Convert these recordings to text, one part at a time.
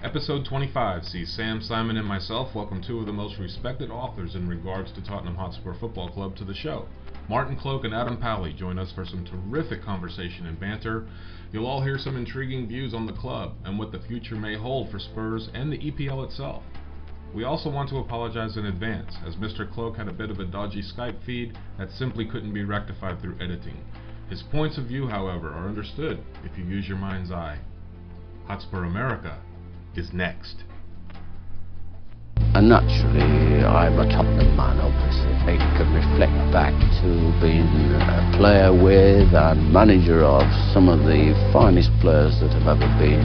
Episode 25 sees Sam, Simon, and myself welcome two of the most respected authors in regards to Tottenham Hotspur Football Club to the show. Martin Cloake and Adam Powley join us for some terrific conversation and banter. You'll all hear some intriguing views on the club and what the future may hold for Spurs and the EPL itself. We also want to apologize in advance, as Mr. Cloake had a bit of a dodgy Skype feed that simply couldn't be rectified through editing. His points of view, however, are understood if you use your mind's eye. Hotspur America is next. And naturally, I'm a Tottenham man, obviously. I can reflect back to being a player with and manager of some of the finest players that have ever been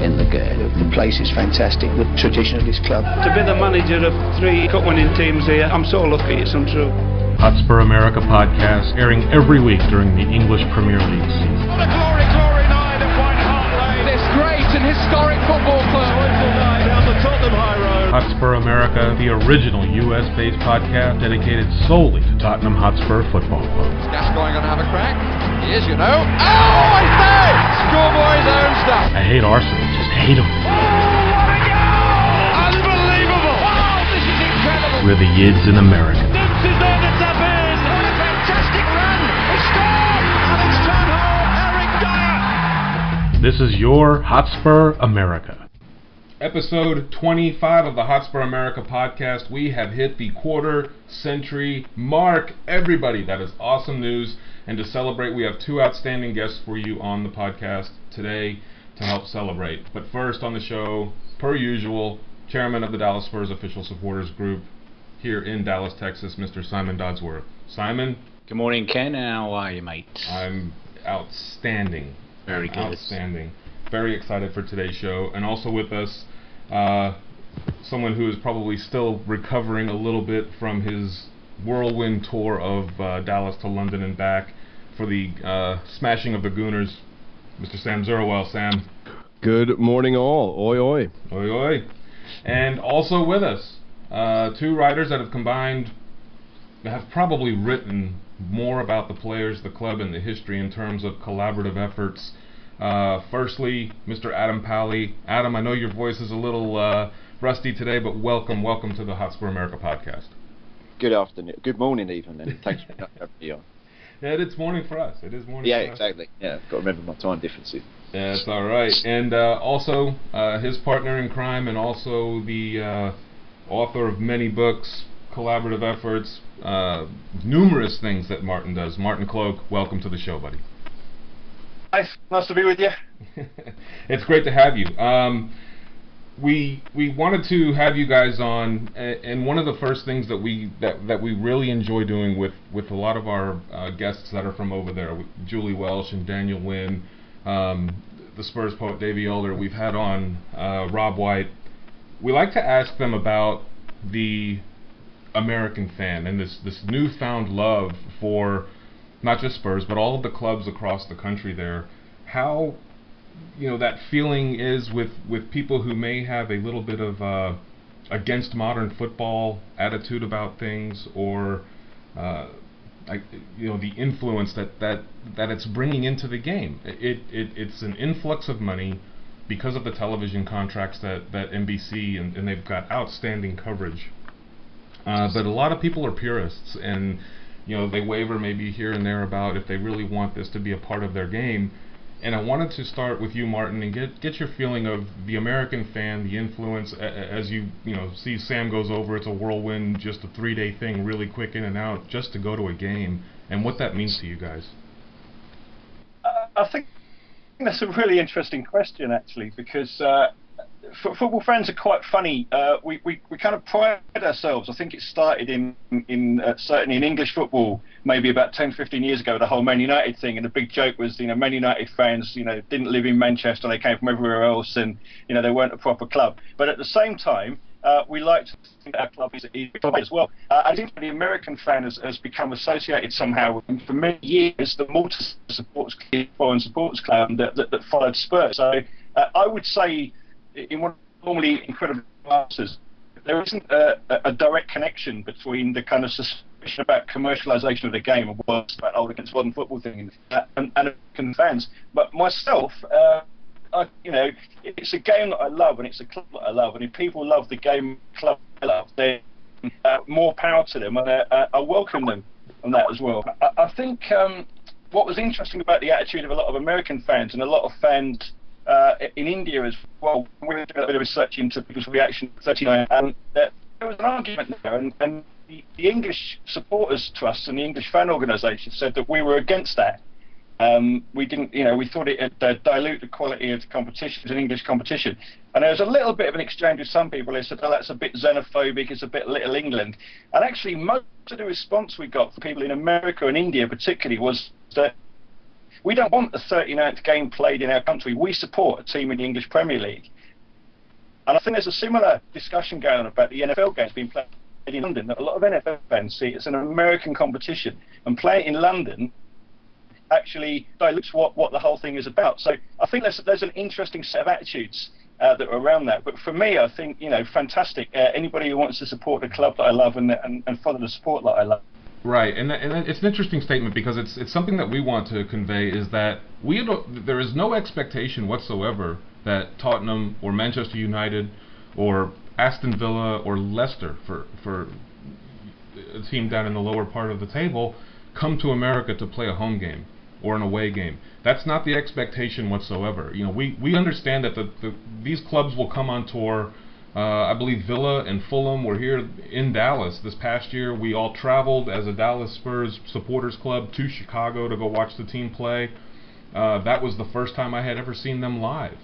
in the game. The place is fantastic, the tradition of this club. To be the manager of 3 cup-winning teams here, I'm so lucky, it's untrue. Hotspur America podcast, airing every week during the English Premier League season. What a glory, glory night at White Hart Lane. This great and historic football club. Joyful night down the Tottenham High Road. Hotspur America, the original US-based podcast dedicated solely to Tottenham Hotspur Football Club. Gascoigne going to have a crack? He is, you know. Oh, I say! Schoolboy's own stuff. I hate Arsenal, just hate them. Oh, what a goal! Unbelievable! Wow, this is incredible. We're the Yids in America. This is on the tap in. What a fantastic run. He scored, and it's turned home. Eric Dyer. This is your Hotspur America. Episode 25 of the Hotspur America podcast. We have hit the quarter-century mark. Everybody, that is awesome news. And to celebrate, we have 2 outstanding guests for you on the podcast today to help celebrate. But first on the show, per usual, chairman of the Dallas Spurs official supporters group here in Dallas, Texas, Mr. Simon Dodsworth. Simon? Good morning, Ken. How are you, mate? I'm outstanding. Very good. Outstanding. Very excited for today's show. And also with us, someone who is probably still recovering a little bit from his whirlwind tour of Dallas to London and back for the smashing of the Gooners, Mr. Sam Zerwell. Sam. Good morning all. Oi oi. Oi oi. And also with us, 2 writers that have probably written more about the players, the club, and the history in terms of collaborative efforts. Firstly, Mr. Adam Powley. Adam, I know your voice is a little rusty today, but welcome to the Hotspur America podcast. Good afternoon. Good morning, even, and thanks for having me on. Yeah, it's morning for us. It is morning. Yeah, for us. exactly. Yeah, I've got to remember my time differences. Yeah, it's all right. And also his partner in crime, and also the author of many books, collaborative efforts, numerous things that Martin does. Martin Cloake, welcome to the show, buddy. Nice to be with you. It's great to have you. We wanted to have you guys on, and one of the first things that we really enjoy doing with a lot of our guests that are from over there, Julie Welsh and Daniel Wynn, the Spurs poet Davey Older, we've had on Rob White. We like to ask them about the American fan and this newfound love for not just Spurs, but all of the clubs across the country there. How, that feeling is with people who may have a little bit of against modern football attitude about things, or the influence that it's bringing into the game. It's an influx of money because of the television contracts that NBC, and they've got outstanding coverage. But a lot of people are purists, and they waver maybe here and there about if they really want this to be a part of their game. And I wanted to start with you, Martin, and get your feeling of the American fan, the influence, as you see Sam goes over. It's a whirlwind, just a 3-day thing, really quick in and out, just to go to a game, and what that means to you guys. I think that's a really interesting question, actually, because football fans are quite funny. We kind of pride ourselves. I think it started in certainly in English football maybe about 10, 15 years ago, the whole Man United thing, and the big joke was, Man United fans, didn't live in Manchester, they came from everywhere else, and, they weren't a proper club. But at the same time, we like to think that our club is as well. I think the American fan has become associated somehow, and for many years, the Malta foreign supporters club that followed Spurs. So I would say, in one normally incredible answers, there isn't a direct connection between the kind of suspicion about commercialisation of the game and what's about old against modern football thing and American fans. But myself, it's a game that I love, and it's a club that I love, and if people love the game club I love, then more power to them, and I welcome them on that as well. I think what was interesting about the attitude of a lot of American fans and a lot of fans in India as well, we were doing a bit of research into people's reaction to 39, and there was an argument there, and the English supporters trust and the English fan organisation said that we were against that. We didn't, we thought it would dilute the quality of the competition, it's an English competition. And there was a little bit of an exchange with some people. They said, oh, that's a bit xenophobic, it's a bit Little England. And actually, most of the response we got from people in America and India particularly was that we don't want the 39th game played in our country. We support a team in the English Premier League. And I think there's a similar discussion going on about the NFL games being played in London, that a lot of NFL fans see it as an American competition, and playing it in London actually dilutes what the whole thing is about. So I think there's an interesting set of attitudes that are around that. But for me, I think, fantastic. Anybody who wants to support the club that I love and follow the sport that I love. Right, and it's an interesting statement, because it's something that we want to convey, is that there is no expectation whatsoever that Tottenham or Manchester United or Aston Villa or Leicester, for a team down in the lower part of the table, come to America to play a home game or an away game. That's not the expectation whatsoever. We understand that these clubs will come on tour. I believe Villa and Fulham were here in Dallas this past year. We all traveled as a Dallas Spurs supporters club to Chicago to go watch the team play. That was the first time I had ever seen them live.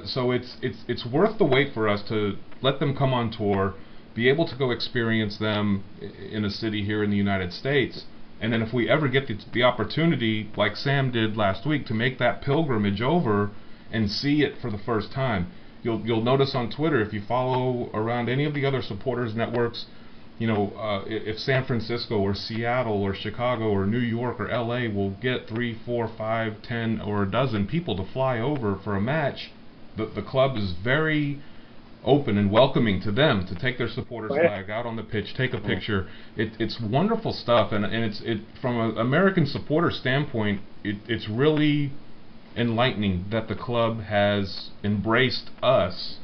So it's worth the wait for us to let them come on tour, be able to go experience them in a city here in the United States. And then if we ever get the opportunity, like Sam did last week, to make that pilgrimage over and see it for the first time, you'll notice on Twitter, if you follow around any of the other supporters networks, if San Francisco or Seattle or Chicago or New York or LA will get 3, 4, 5, 10 or a dozen people to fly over for a match, the club is very open and welcoming to them to take their supporters flag out on the pitch, take a picture. It's wonderful stuff, and it's from an American supporter standpoint, it's really enlightening that the club has embraced us,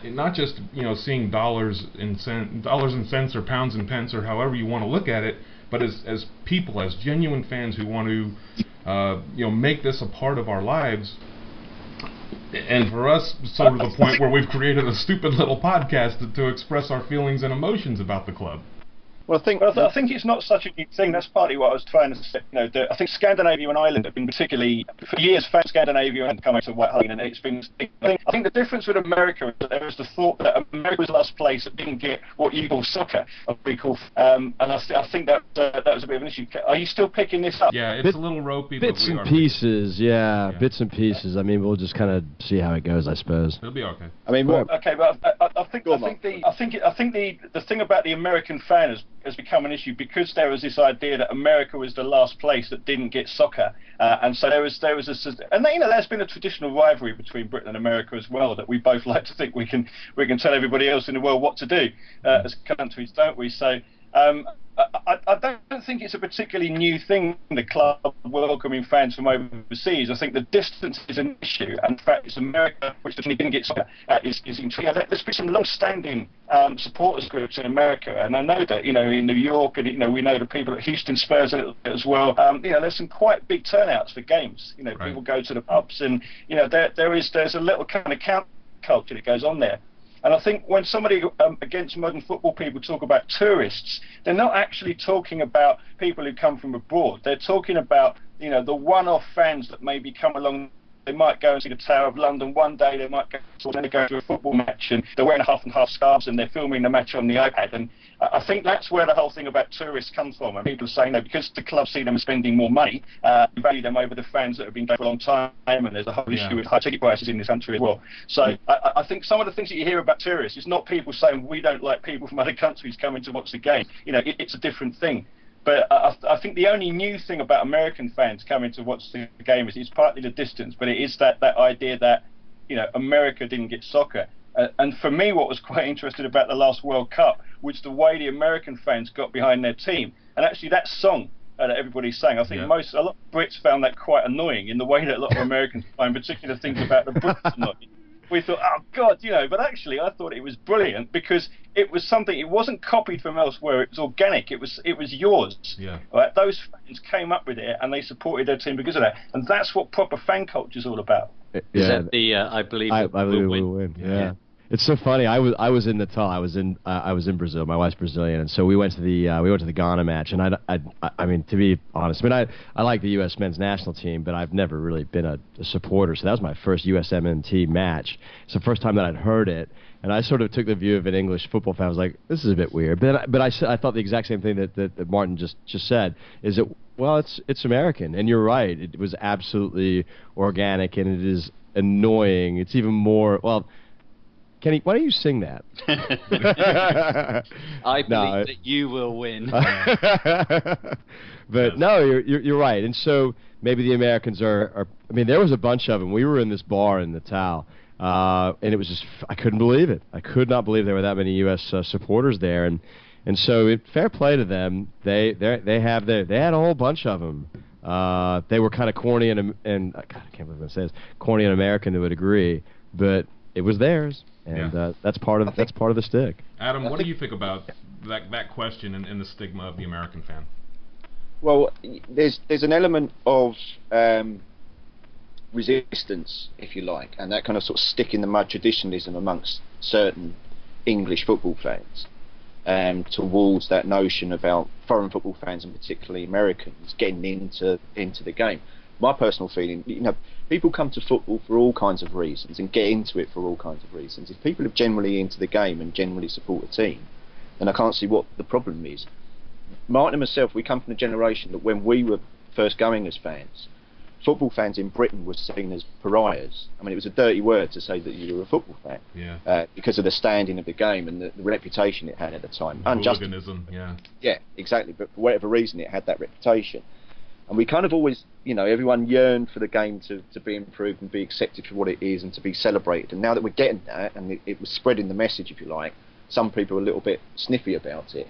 not just seeing dollars and cents or pounds and pence or however you want to look at it, but as people, as genuine fans who want to make this a part of our lives. And for us, sort of the point where we've created a stupid little podcast to express our feelings and emotions about the club. Well, I think it's not such a new thing. That's partly what I was trying to say. I think Scandinavia and Ireland have been particularly, for years, fans Scandinavia and coming to White Hart, and it's been. I think the difference with America is that there was the thought that America was the last place that didn't get what you call soccer, and I think that was a bit of an issue. Are you still picking this up? Yeah, it's a little ropey. Bits and pieces, bits and pieces. I mean, we'll just kind of see how it goes, I suppose. It'll be okay. I mean, okay, but I think the thing about the American fan has become an issue because there was this idea that America was the last place that didn't get soccer, and so there was and there's been a traditional rivalry between Britain and America as well, that we both like to think we can tell everybody else in the world what to do as countries, don't we? So I don't think it's a particularly new thing, the club welcoming fans from overseas. I think the distance is an issue, and in fact it's America which didn't get soccer is intriguing. There's been some long-standing supporters groups in America, and I know that in New York, and we know the people at Houston Spurs as well. There's some quite big turnouts for games. Right. People go to the pubs, and there's a little kind of counter culture that goes on there. And I think when somebody against modern football people talk about tourists, they're not actually talking about people who come from abroad. They're talking about the one-off fans that maybe come along. They might go and see the Tower of London one day. They might go to a football match, and they're wearing half and half scarves, and they're filming the match on the iPad. And I think that's where the whole thing about tourists comes from. And people are saying, because the club see them spending more money, we value them over the fans that have been going for a long time. And there's a whole issue with high ticket prices in this country as well. So I think some of the things that you hear about tourists is not people saying we don't like people from other countries coming to watch the game. It's a different thing. But I think the only new thing about American fans coming to watch the game is it's partly the distance, but it is that idea that America didn't get soccer. And for me, what was quite interesting about the last World Cup was the way the American fans got behind their team. And actually, that song that everybody's saying. I think a lot of Brits found that quite annoying in the way that a lot of Americans find particular things about the Brits annoying. We thought, oh God, but actually I thought it was brilliant because it was something. It wasn't copied from elsewhere. It was organic. It was yours. Yeah. Right. Those fans came up with it and they supported their team because of that. And that's what proper fan culture is all about. Is that the I believe we'll win? Yeah. It's so funny. I was in Natal. I was in Brazil. My wife's Brazilian, and so we went to the Ghana match. And I mean, to be honest, I like the U.S. men's national team, but I've never really been a supporter. So that was my first USMNT match. It's the first time that I'd heard it, and I sort of took the view of an English football fan. I was like, this is a bit weird. But I thought the exact same thing that Martin just said. Is it? Well, it's American, and you're right. It was absolutely organic, and it is annoying. It's even more well. Kenny, why don't you sing that? I believe that you will win. But no, you're right. And so maybe the Americans are. I mean, there was a bunch of them. We were in this bar in Natal, and it was just I couldn't believe it. I could not believe there were that many U.S. Supporters there, and so fair play to them. They had a whole bunch of them. They were kind of corny and God, I can't believe I'm saying this, corny and American to a degree, but it was theirs. And that's part of the stick. Adam, what do you think about that question and the stigma of the American fan? Well, there's an element of resistance, if you like, and that kind of sort of stick in the mud traditionalism amongst certain English football fans towards that notion about foreign football fans, and particularly Americans, getting into the game. My personal feeling, people come to football for all kinds of reasons and get into it for all kinds of reasons. If people are generally into the game and generally support a team, then I can't see what the problem is. Martin and myself, we come from a generation that when we were first going as fans, football fans in Britain were seen as pariahs. I mean, it was a dirty word to say that you were a football fan because of the standing of the game and the reputation it had at the time. Hooliganism, Yeah, exactly. But for whatever reason, it had that reputation. And we kind of always, everyone yearned for the game to be improved and be accepted for what it is and to be celebrated. And now that we're getting that, and it was spreading the message, if you like, some people are a little bit sniffy about it.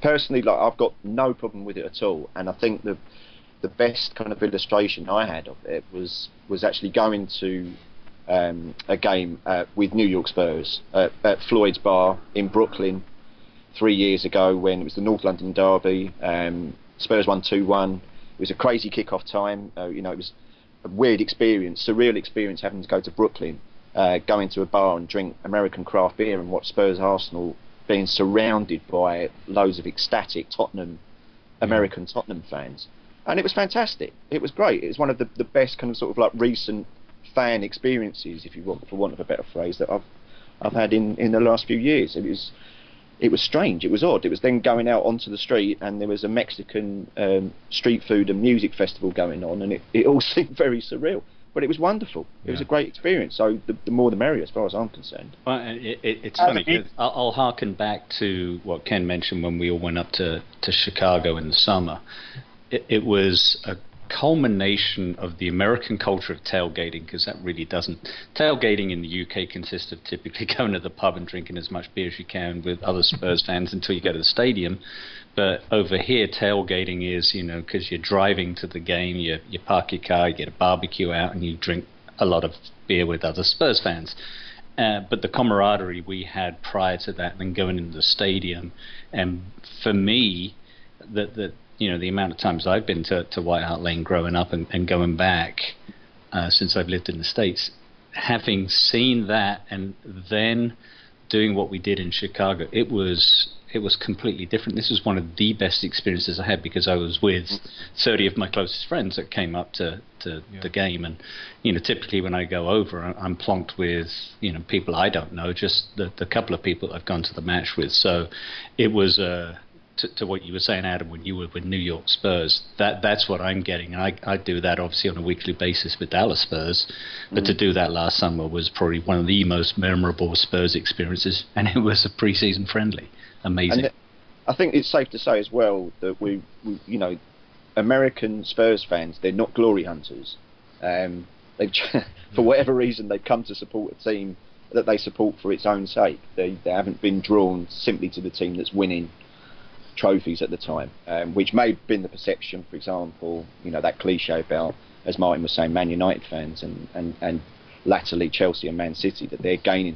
Personally, I've got no problem with it at all. And I think the best kind of illustration I had of it was actually going to a game with New York Spurs at Floyd's Bar in Brooklyn 3 years ago when it was the North London derby. Spurs won 2-1. It was a crazy kick-off time. It was a weird experience, surreal experience having to go to Brooklyn, go into a bar and drink American craft beer and watch Spurs Arsenal being surrounded by loads of ecstatic American Tottenham fans. And it was fantastic. It was great. It was one of the best kind of sort of like recent fan experiences, if you want, for want of a better phrase, that I've had in the last few years. It was strange, it was odd. It was then going out onto the street and there was a Mexican street food and music festival going on, and it all seemed very surreal. But it was wonderful. It was a great experience. So the more the merrier, as far as I'm concerned. Well, it's funny, 'cause I'll harken back to what Ken mentioned when we all went up to Chicago in the summer. It was a culmination of the American culture of tailgating, because that really doesn't. Tailgating in the UK consists of typically going to the pub and drinking as much beer as you can with other Spurs fans until you go to the stadium. But over here, tailgating is, because you're driving to the game, you park your car, you get a barbecue out, and you drink a lot of beer with other Spurs fans. But the camaraderie we had prior to that, and then going into the stadium, and for me, the amount of times I've been to White Hart Lane growing up and going back since I've lived in the States, having seen that and then doing what we did in Chicago, it was completely different. This was one of the best experiences I had, because I was with 30 of my closest friends that came up to the game, and typically when I go over, I'm plonked with people I don't know, just the couple of people I've gone to the match with. So it was to what you were saying, Adam, when you were with New York Spurs, that's what I'm getting. I do that obviously on a weekly basis with Dallas Spurs, but to do that last summer was probably one of the most memorable Spurs experiences, and it was a pre-season friendly. Amazing. And I think it's safe to say as well that we American Spurs fans, they're not glory hunters. For whatever reason, they've come to support a team that they support for its own sake. They haven't been drawn simply to the team that's winning trophies at the time, which may have been the perception, for example, that cliche about, as Martin was saying, Man United fans and latterly Chelsea and Man City, that they're gaining